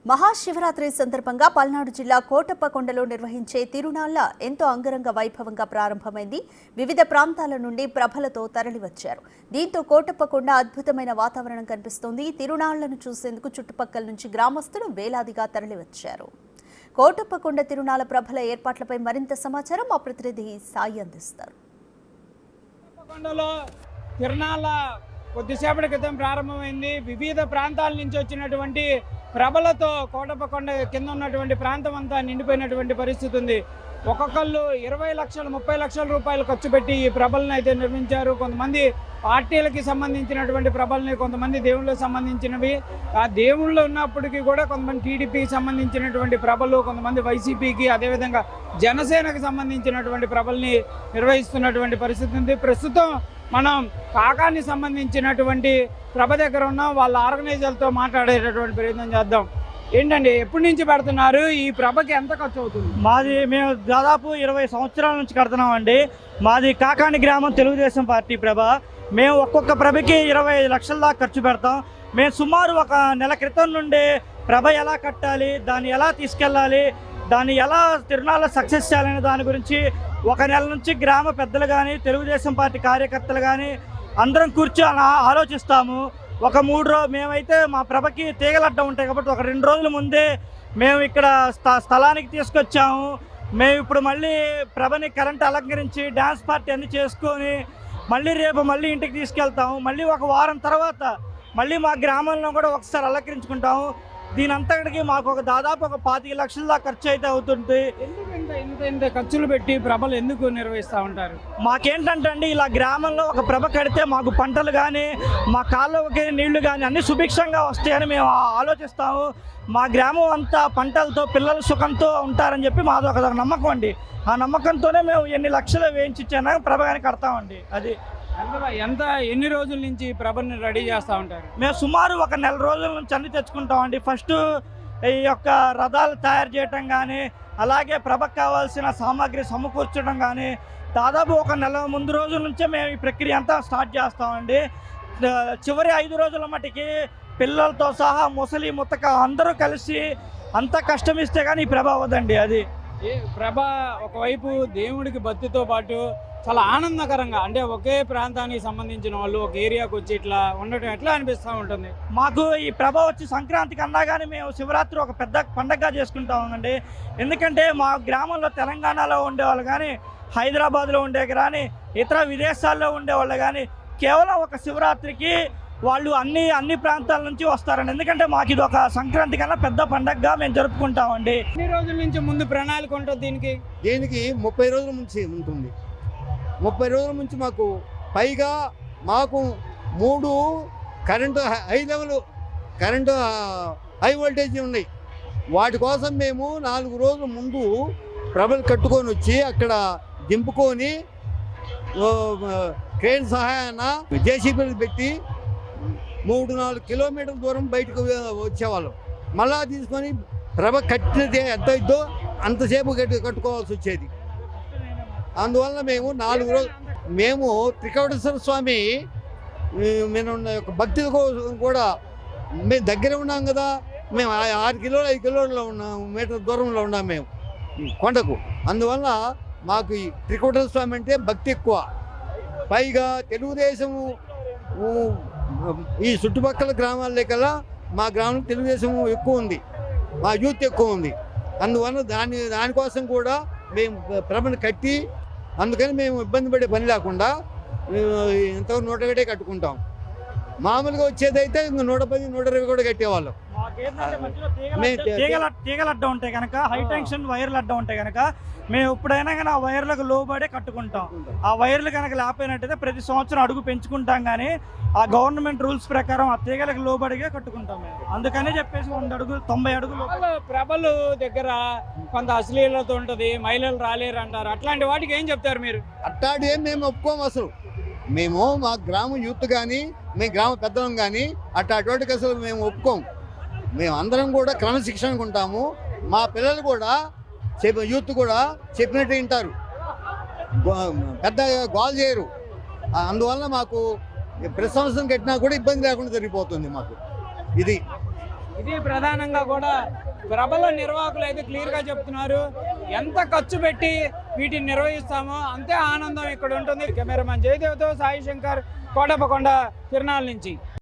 మహాశివరాత్రి సందర్భంగా పల్నాడు జిల్లా కోటప్పకొండలో నిర్వహించే తిరునాళ్ల ఎంతో అంగరంగ వైభవంగా ప్రారంభమైంది. వివిధ ప్రాంతాల నుండి ప్రభలతో తరలివచ్చారు. దీంతో కోటప్పకొండ అద్భుతమైన వాతావరణం కనిపిస్తోంది. తిరునాళ్లను చూసేందుకు చుట్టుపక్కల నుంచి గ్రామస్తులు వేలాదిగా తరలివచ్చారు. కోటప్పకొండ తిరునాళ్ల ప్రభల ఏర్పాట్లపై మరింత సమాచారం మా ప్రతినిధి సాయి అందిస్తారు. తిరునాళ్ల కొద్దిసేపటి క్రితం ప్రారంభమైంది. వివిధ ప్రాంతాల నుంచి వచ్చినటువంటి ప్రభలతో కోటప్పకొండ కింద ఉన్నటువంటి ప్రాంతం అంతా నిండిపోయినటువంటి పరిస్థితి ఉంది. ఒక్కొక్కళ్ళు 20 లక్షలు 30 లక్షల రూపాయలు ఖర్చు పెట్టి ఈ ప్రభలను అయితే నిర్మించారు. కొంతమంది పార్టీలకి సంబంధించినటువంటి ప్రభల్ని, కొంతమంది దేవుళ్ళకి సంబంధించినవి. ఆ దేవుళ్ళు ఉన్నప్పటికీ కూడా కొంతమంది టీడీపీకి సంబంధించినటువంటి ప్రభలు, కొంతమంది వైసీపీకి, అదేవిధంగా జనసేనకు సంబంధించినటువంటి ప్రభల్ని నిర్వహిస్తున్నటువంటి పరిస్థితి ఉంది. ప్రస్తుతం మనం కాకానికి సంబంధించినటువంటి ప్రభ దగ్గర ఉన్నాం. వాళ్ళ ఆర్గనైజర్లతో మాట్లాడేటటువంటి ప్రయత్నం చేద్దాం. ఏంటండి, ఎప్పటి నుంచి పెడుతున్నారు? ఈ ప్రభకి ఎంత ఖర్చు అవుతుంది? మేము దాదాపు 20 సంవత్సరాల నుంచి కడుతున్నామండి. మాది కాకాని గ్రామం, తెలుగుదేశం పార్టీ ప్రభ. మేము ఒక్కొక్క ప్రభకి 25 లక్షల దాకా ఖర్చు పెడతాం. మేము సుమారు ఒక నెల క్రితం నుండి ప్రభ ఎలా కట్టాలి, దాన్ని ఎలా తీసుకెళ్ళాలి, దాన్ని ఎలా తిరునాళ్ళ సక్సెస్ చేయాలనే దాని గురించి ఒక నెల నుంచి గ్రామ పెద్దలు కానీ, తెలుగుదేశం పార్టీ కార్యకర్తలు కానీ అందరం కూర్చొని ఆలోచిస్తాము. ఒక 3 రోజులు మేమైతే మా ప్రభకి తీగలడ్డం ఉంటాయి కాబట్టి ఒక 2 రోజుల ముందే మేము ఇక్కడ స్థలానికి తీసుకొచ్చాము. మేము ఇప్పుడు మళ్ళీ ప్రభని కరెంట్ అలంకరించి డ్యాన్స్ పార్టీ అన్నీ చేసుకొని రేపు మళ్ళీ ఇంటికి తీసుకెళ్తాము. మళ్ళీ ఒక వారం తర్వాత మళ్ళీ మా గ్రామంలో కూడా ఒకసారి అలంకరించుకుంటాము. దీని అంతటికి మాకు దాదాపు ఒక 25 లక్షల దాకా ఖర్చు అయితే అవుతుంది. ఇంత ఖర్చులు పెట్టి ప్రభలు ఎందుకు నిర్వహిస్తూ ఉంటారు? మాకేంటంటే అండి, ఇలా గ్రామంలో ఒక ప్రభ కడితే మాకు పంటలు కానీ, మా కాళ్ళకి నీళ్లు కానీ అన్ని సుభిక్షంగా వస్తాయని మేము ఆలోచిస్తాము. మా గ్రామం అంతా పంటలతో, పిల్లల సుఖంతో ఉంటారని చెప్పి మాది ఒక నమ్మకం అండి. ఆ నమ్మకంతోనే మేము ఎన్ని లక్షలు వేయించినా ప్రభ కానీ కడతామండి. అది ఎన్ని రోజుల నుంచి ప్రభని రెడీ చేస్తూ ఉంటారు? మేము సుమారు ఒక నెల రోజుల నుంచి అన్ని తెచ్చుకుంటామండి. ఫస్ట్ ఈ యొక్క రథాలు తయారు చేయటం కానీ, అలాగే ప్రభకు కావాల్సిన సామాగ్రి సమకూర్చడం కానీ దాదాపు ఒక నెల ముందు రోజుల నుంచే మేము ఈ ప్రక్రియ అంతా స్టార్ట్ చేస్తామండి. చివరి 5 రోజుల మటుకి పిల్లలతో సహా ముసలి ముత్తక అందరూ కలిసి అంత కష్టం ఇస్తే కానీ ఈ ప్రభ అవ్వదండి. అది ప్రభ ఒకవైపు దేవుడికి భక్తితో పాటు చాలా ఆనందకరంగా, అంటే ఒకే ప్రాంతానికి సంబంధించిన వాళ్ళు ఒక ఏరియాకి వచ్చి ఇట్లా ఉండటం ఎట్లా అనిపిస్తూ ఉంటుంది? మాకు ఈ ప్రభ వచ్చి సంక్రాంతికి అన్నా కానీ మేము శివరాత్రి ఒక పెద్ద పండగగా చేసుకుంటామండి. ఎందుకంటే మా గ్రామంలో తెలంగాణలో ఉండేవాళ్ళు కానీ, హైదరాబాద్లో ఉండే కానీ, ఇతర విదేశాల్లో ఉండేవాళ్ళు కానీ కేవలం ఒక శివరాత్రికి వాళ్ళు అన్ని ప్రాంతాల నుంచి వస్తారండి. ఎందుకంటే మాకు ఇది ఒక సంక్రాంతి కన్నా పెద్ద పండగగా మేము జరుపుకుంటామండి. ఎన్ని రోజుల నుంచి ముందు ప్రణాళిక ఉంటుంది దీనికి? 30 రోజుల నుంచి ఉంటుంది. 30 రోజుల నుంచి మాకు పైగా మాకు 3 current high level current high voltage ఉన్నాయి. వాటి కోసం మేము 4 రోజుల ముందు ప్రభలు కట్టుకొని వచ్చి అక్కడ దింపుకొని క్రేన్ సహాయాన జేసీబీలు పెట్టి 3-4 కిలోమీటర్ల దూరం బయటకు వచ్చేవాళ్ళం. మళ్ళా తీసుకొని ప్రభ కట్టినది ఎంత ఇద్దో అంతసేపు కట్టుకోవాల్సి వచ్చేది. అందువల్ల మేము 4 రోజులు మేము త్రికవటేశ్వర స్వామి మేము భక్తి కూడా మేము దగ్గర ఉన్నాం కదా. మేము 6 కిలోలు 5 కిలోల్లో ఉన్నాం, మీటర్ దూరంలో ఉన్నాం మేము కొండకు. అందువల్ల మాకు ఈ త్రికవటేశ్వర స్వామి అంటే భక్తి ఎక్కువ. పైగా తెలుగుదేశము ఈ చుట్టుపక్కల గ్రామాల్లో కల్లా మా గ్రామంలో తెలుగుదేశం ఎక్కువ ఉంది, మా యూత్ ఎక్కువ ఉంది. అందువల్ల దానికోసం కూడా మేము ప్రభను కట్టి, అందుకని మేము ఇబ్బంది పడే పని లేకుండా ఇంతవరకు 101 కట్టుకుంటాం. మామూలుగా వచ్చేదైతే ఇంకా 110, 120 కూడా కట్టేవాళ్ళం. తీగలు అడ్డం ఉంటాయి కనుక, హై టెన్షన్ వైర్లు అడ్డం ఉంటాయి కనుక మేము ఎప్పుడైనా కానీ ఆ వైర్లకు లోబడే కట్టుకుంటాం. ఆ వైర్లు కనుక లేకపోయినట్టయితే ప్రతి సంవత్సరం అడుగు పెంచుకుంటాం, కానీ ఆ గవర్నమెంట్ రూల్స్ ప్రకారం ఆ తీగలకు లోబడిగా కట్టుకుంటాం మేము. అందుకనే చెప్పేసి 100 అడుగులు 90 అడుగులు. ప్రభలు దగ్గర కొంత అశ్లీలత ఉంటుంది, మహిళలు రాలేరు అంటారు. అట్లాంటి వాటికి ఏం చెప్తారు మీరు? అట్లాంటి ఏం మేము ఒప్పుకోము అసలు. మేము మా గ్రామం యూత్ కానీ, మేము గ్రామ పెద్దలం కానీ అట్లాంటి వాటికి అసలు మేము ఒప్పుకోము. మేము అందరం కూడా క్రమశిక్షణగా ఉంటాము. మా పిల్లలు కూడా యూత్ కూడా చెప్పినట్టు వింటారు, పెద్ద గోల్ చేయరు. అందువల్ల మాకు ప్రతి సంవత్సరం కట్టినా కూడా ఇబ్బంది లేకుండా జరిగిపోతుంది మాకు. ఇది ఇది ప్రధానంగా కూడా ప్రభల నిర్వాహకులు అయితే క్లియర్గా చెప్తున్నారు. ఎంత ఖర్చు పెట్టి వీటిని నిర్వహిస్తామో అంతే ఆనందం ఇక్కడ ఉంటుంది. కెమెరామెన్ జయదేవ్తో సాయి శంకర్, కోటప్పకొండ తిరునాళ్ళ నుంచి.